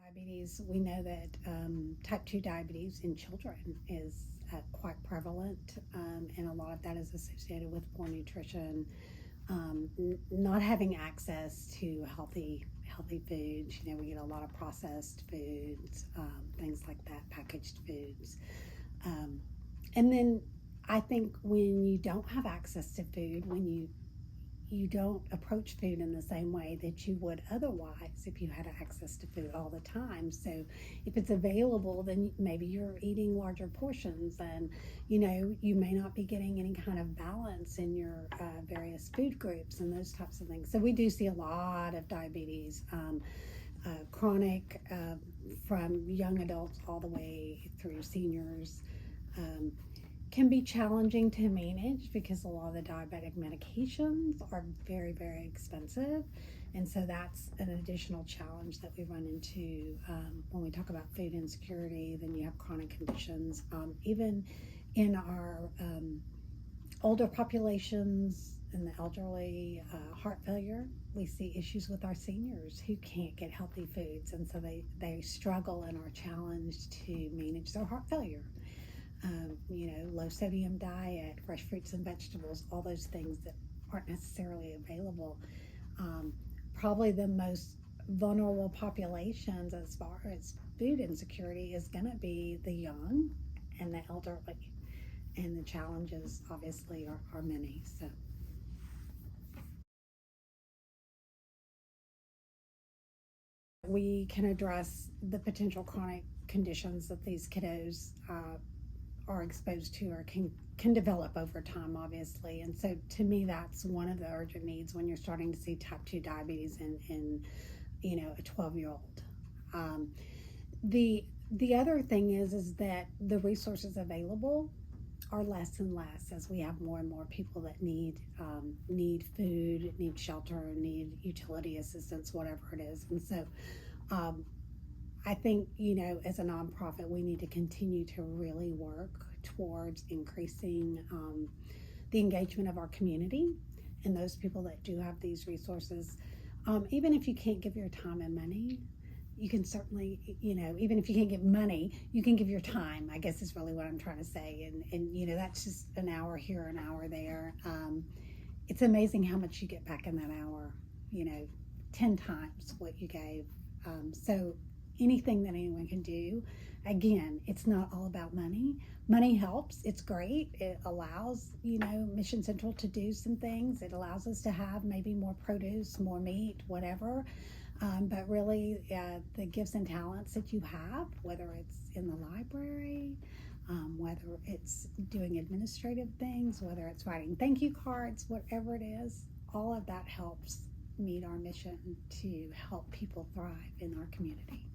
Diabetes, we know that type 2 diabetes in children is quite prevalent, and a lot of that is associated with poor nutrition, not having access to healthy foods. You know, we get a lot of processed foods, things like that, packaged foods. And then I think when you don't have access to food, when you don't approach food in the same way that you would otherwise if you had access to food all the time. So if it's available, then maybe you're eating larger portions, and you may not be getting any kind of balance in your various food groups and those types of things. So we do see a lot of diabetes, chronic, from young adults all the way through seniors. Can be challenging to manage because a lot of the diabetic medications are very, very expensive. And so that's an additional challenge that we run into when we talk about food insecurity. Then you have chronic conditions. Even in our older populations, in the elderly, heart failure, we see issues with our seniors who can't get healthy foods. And so they struggle and are challenged to manage their heart failure. Low sodium diet, fresh fruits and vegetables, all those things that aren't necessarily available. Probably the most vulnerable populations as far as food insecurity is going to be the young and the elderly. And the challenges obviously are many. So we can address the potential chronic conditions that these kiddos are exposed to or can develop over time, obviously. And so to me, that's one of the urgent needs when you're starting to see type 2 diabetes in a 12-year-old. The other thing is that the resources available are less and less as we have more and more people that need food, need shelter, need utility assistance, whatever it is. And so I think, as a nonprofit, we need to continue to really work towards increasing the engagement of our community and those people that do have these resources. Even if you can't give your time and money, you can certainly, even if you can't give money, you can give your time, I guess is really what I'm trying to say. And that's just an hour here, an hour there. It's amazing how much you get back in that hour, 10 times what you gave. So anything that anyone can do. Again, it's not all about money. Money helps. It's great. It allows, Mission Central to do some things. It allows us to have maybe more produce, more meat, whatever. But really, the gifts and talents that you have, whether it's in the library, whether it's doing administrative things, whether it's writing thank you cards, whatever it is, all of that helps meet our mission to help people thrive in our community.